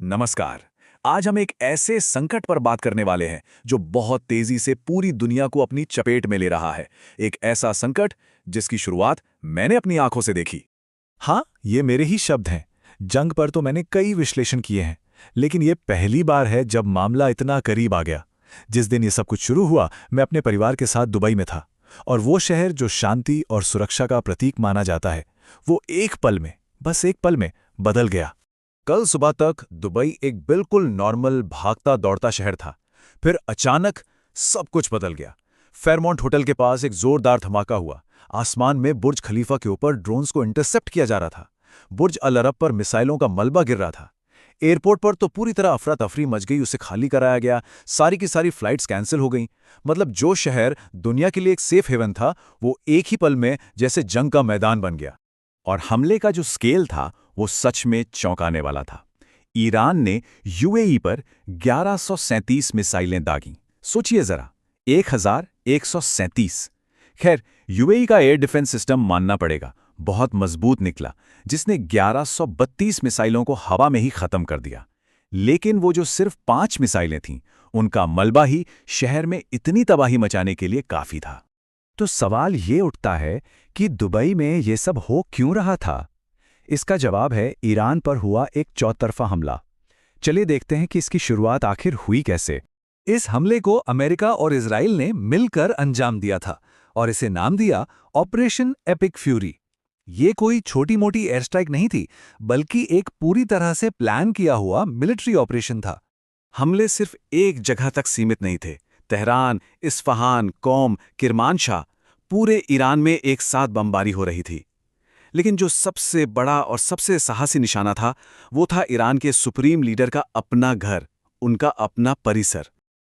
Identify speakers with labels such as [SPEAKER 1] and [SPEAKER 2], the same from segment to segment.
[SPEAKER 1] नमस्कार। आज हम एक ऐसे संकट पर बात करने वाले हैं जो बहुत तेजी से पूरी दुनिया को अपनी चपेट में ले रहा है। एक ऐसा संकट जिसकी शुरुआत मैंने अपनी आंखों से देखी।
[SPEAKER 2] हाँ, ये मेरे ही शब्द हैं। जंग पर तो मैंने कई विश्लेषण किए हैं, लेकिन ये पहली बार है जब मामला इतना करीब आ गया। जिस दिन ये सब कुछ शुरू हुआ, मैं अपने परिवार के साथ दुबई में था, और वो शहर जो शांति और सुरक्षा का प्रतीक माना जाता है, वो एक पल में, बस एक पल में बदल गया।
[SPEAKER 1] कल सुबह तक दुबई एक बिल्कुल नॉर्मल भागता दौड़ता शहर था। फिर अचानक सब कुछ बदल गया। फेयरमाउंट होटल के पास एक जोरदार धमाका हुआ। आसमान में बुर्ज खलीफा के ऊपर ड्रोन्स को इंटरसेप्ट किया जा रहा था। बुर्ज अल अरब पर मिसाइलों का मलबा गिर रहा था। एयरपोर्ट पर तो पूरी तरह अफरा तफरी मच गई, उसे खाली कराया गया। सारी की सारी फ्लाइट्स कैंसिल हो गईं। मतलब जो शहर दुनिया के लिए एक सेफ हेवन था, वो एक ही पल में जैसे जंग का मैदान बन गया। और हमले का जो स्केल था वो सच में चौंकाने वाला था। ईरान ने यूएई पर 1137 मिसाइलें दागीं। सोचिए जरा, 1137। खैर, यूएई का एयर डिफेंस सिस्टम मानना पड़ेगा, बहुत मजबूत निकला, जिसने 1132 मिसाइलों को हवा में ही खत्म कर दिया। लेकिन वो जो सिर्फ 5 मिसाइलें थीं, उनका मलबा ही शहर में इतनी तबाही मचाने के लिए काफी था।
[SPEAKER 2] तो सवाल ये उठता है कि दुबई में ये सब हो क्यों रहा था? इसका जवाब है ईरान पर हुआ एक चौतरफा हमला। चलिए देखते हैं कि इसकी शुरुआत आखिर हुई कैसे। इस हमले को अमेरिका और इजराइल ने मिलकर अंजाम दिया था, और इसे नाम दिया ऑपरेशन एपिक फ्यूरी। ये कोई छोटी-मोटी एयर स्ट्राइक नहीं थी, बल्कि एक पूरी तरह से प्लान किया हुआ मिलिट्री ऑपरेशन था।
[SPEAKER 1] हमले सिर्फ एक जगह तक सीमित नहीं थे। तेहरान, इस्फहान, कौम, किरमानशाह, पूरे ईरान में एक साथ बमबारी हो रही थी। लेकिन जो सबसे बड़ा और सबसे साहसी निशाना था, वो था ईरान के सुप्रीम लीडर का अपना घर, उनका अपना परिसर।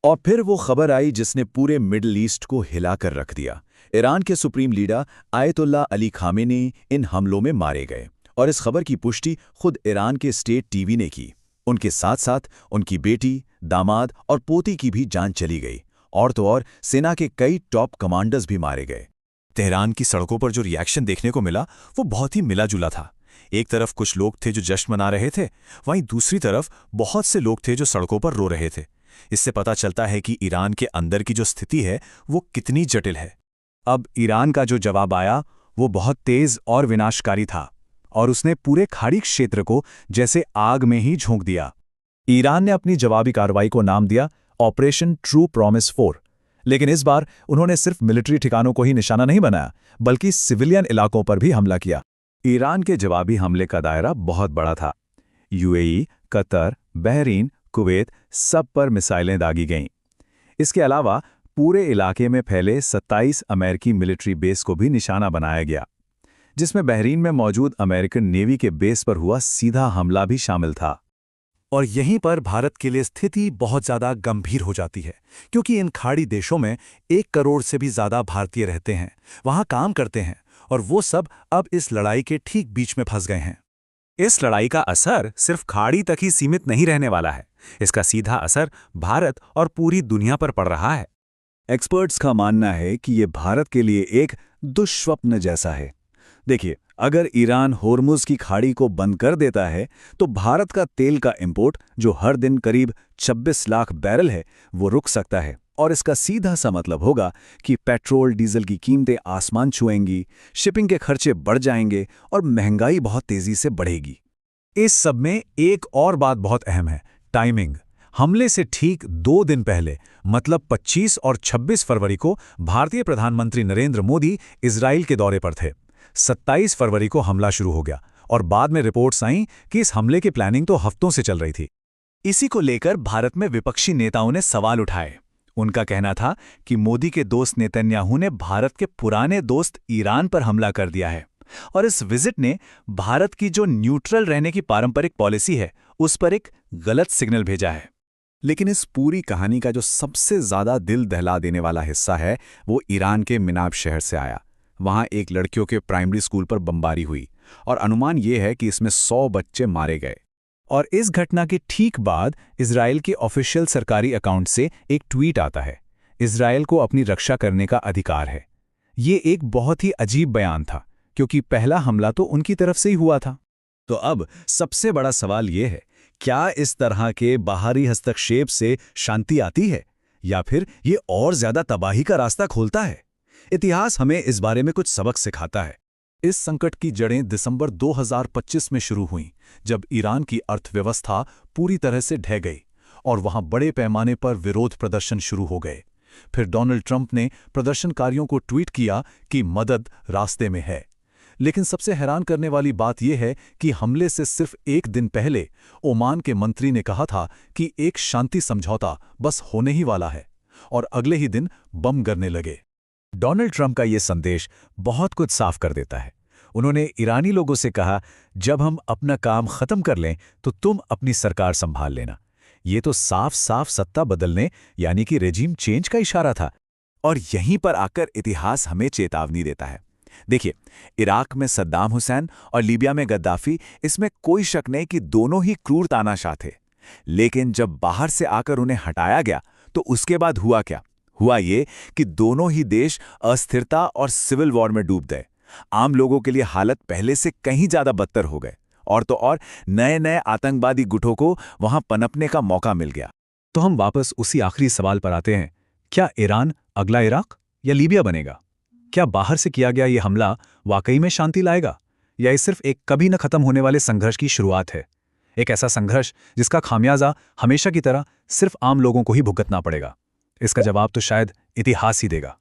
[SPEAKER 2] और फिर वो खबर आई जिसने पूरे मिडिल ईस्ट को हिलाकर रख दिया। ईरान के supreme leader Ayatollah Ali Khamenei इन हमलों में मारे गए, और इस खबर की पुष्टि खुद ईरान के स्टेट टीवी ने की। उनके साथ साथ उनकी बेटी, दामाद और पोती की भी जान चली गई, और तो और सेना के कई टॉप कमांडर्स भी मारे गए। तेहरान की सड़कों पर जो रिएक्शन देखने को मिला, वो बहुत ही मिला जुला था। एक तरफ कुछ लोग थे जो जश्न मना रहे थे, वहीं दूसरी तरफ बहुत से लोग थे जो सड़कों पर रो रहे थे। इससे पता चलता है कि ईरान के अंदर की जो स्थिति है वो कितनी जटिल है। अब ईरान का जो जवाब आया वो बहुत तेज और विनाशकारी था, और उसने पूरे खाड़ी क्षेत्र को जैसे आग में ही झोंक दिया। ईरान ने अपनी जवाबी कार्रवाई को नाम दिया ऑपरेशन ट्रू प्रॉमिस 4। लेकिन इस बार उन्होंने सिर्फ मिलिट्री ठिकानों को ही निशाना नहीं बनाया, बल्कि सिविलियन इलाकों पर भी हमला किया। ईरान के जवाबी हमले का दायरा बहुत बड़ा था। यूएई, कतर, बहरीन, कुवैत, सब पर मिसाइलें दागी गईं। इसके अलावा पूरे इलाके में फैले 27 अमेरिकी मिलिट्री बेस को भी निशाना बनाया गया, जिसमें बहरीन में मौजूद अमेरिकन नेवी के बेस पर हुआ सीधा हमला भी शामिल था। और यहीं पर भारत के लिए स्थिति बहुत ज़्यादा गंभीर हो जाती है, क्योंकि इन खाड़ी देशों में 1 करोड़ से भी ज़्यादा भारतीय रहते हैं, वहाँ काम करते हैं, और वो सब अब इस लड़ाई के ठीक बीच में फंस गए हैं। इस लड़ाई का असर सिर्फ खाड़ी तक ही सीमित नहीं रहने वाला है, इसका सीधा असर भारत और पूरी दुनिया पर पड़ रहा है। एक्सपर्ट्स का मानना है कि ये भारत के लिए एक दुष्स्वप्न जैसा है। देखिए, अगर ईरान होर्मुज की खाड़ी को बंद कर देता है, तो भारत का तेल का इंपोर्ट, जो हर दिन करीब 26 लाख बैरल है, वो रुक सकता है। और इसका सीधा सा मतलब होगा कि पेट्रोल डीजल की कीमतें आसमान छुएंगी, शिपिंग के खर्चे बढ़ जाएंगे, और महंगाई बहुत तेजी से बढ़ेगी। इस सब में एक और बात बहुत अहम है, टाइमिंग। हमले से ठीक 2 दिन पहले, मतलब 25 और 26 फरवरी को भारतीय प्रधानमंत्री नरेंद्र मोदी इजराइल के दौरे पर थे। 27 फरवरी को हमला शुरू हो गया, और बाद में रिपोर्ट्स आईं कि इस हमले की प्लानिंग तो हफ्तों से चल रही थी। इसी को लेकर भारत में विपक्षी नेताओं ने सवाल उठाए। उनका कहना था कि मोदी के दोस्त नेतन्याहू ने भारत के पुराने दोस्त ईरान पर हमला कर दिया है, और इस विजिट ने भारत की जो न्यूट्रल रहने की पारंपरिक पॉलिसी है, उस पर एक गलत सिग्नल भेजा है। लेकिन इस पूरी कहानी का जो सबसे ज्यादा दिल दहला देने वाला हिस्सा है, वो ईरान के मिनाब शहर से आया। वहां एक लड़कियों के प्राइमरी स्कूल पर बमबारी हुई, और अनुमान यह है कि इसमें 100 बच्चे मारे गए। और इस घटना के ठीक बाद इजराइल के ऑफिशियल सरकारी अकाउंट से एक ट्वीट आता है, इजराइल को अपनी रक्षा करने का अधिकार है। ये एक बहुत ही अजीब बयान था, क्योंकि पहला हमला तो उनकी तरफ से ही हुआ था। तो अब सबसे बड़ा सवाल यह है
[SPEAKER 1] क्या इस तरह के बाहरी हस्तक्षेप से शांति आती है या फिर ये और ज्यादा तबाही का रास्ता खोलता है? इतिहास हमें इस बारे में कुछ सबक सिखाता है। इस संकट की जड़ें दिसंबर 2025 में शुरू हुईं, जब ईरान की अर्थव्यवस्था पूरी तरह से ढह गई और वहां बड़े पैमाने पर विरोध प्रदर्शन शुरू हो गए। फिर डोनाल्ड ट्रंप ने प्रदर्शनकारियों को ट्वीट किया कि मदद रास्ते में है। लेकिन सबसे हैरान करने वाली बात यह है कि हमले से सिर्फ एक दिन पहले ओमान के मंत्री ने कहा था कि एक शांति समझौता बस होने ही वाला है, और अगले ही दिन बम गिरने लगे। डोनाल्ड ट्रंप का यह संदेश बहुत कुछ साफ कर देता है। उन्होंने ईरानी लोगों से कहा, जब हम अपना काम खत्म कर लें तो तुम अपनी सरकार संभाल लेना। ये तो साफ साफ सत्ता बदलने यानी कि रेजिम चेंज का इशारा था। और यहीं पर आकर इतिहास हमें चेतावनी देता है। देखिए, इराक में सद्दाम हुसैन और लीबिया में गद्दाफी, इसमें कोई शक नहीं कि दोनों ही क्रूर तानाशाह थे। लेकिन जब बाहर से आकर उन्हें हटाया गया तो उसके बाद हुआ क्या? हुआ ये कि दोनों ही देश अस्थिरता और सिविल वॉर में डूब गए। आम लोगों के लिए हालत पहले से कहीं ज्यादा बदतर हो गए, और तो और नए नए आतंकवादी गुटों को वहां पनपने का मौका मिल गया। तो हम वापस उसी आखिरी सवाल पर आते हैं, क्या ईरान अगला इराक या लीबिया बनेगा? क्या बाहर से किया गया ये हमला वाकई में शांति लाएगा, या ये सिर्फ एक कभी न खत्म होने वाले संघर्ष की शुरुआत है? एक ऐसा संघर्ष जिसका खामियाजा हमेशा की तरह सिर्फ आम लोगों को ही भुगतना पड़ेगा। इसका जवाब तो शायद इतिहास ही देगा।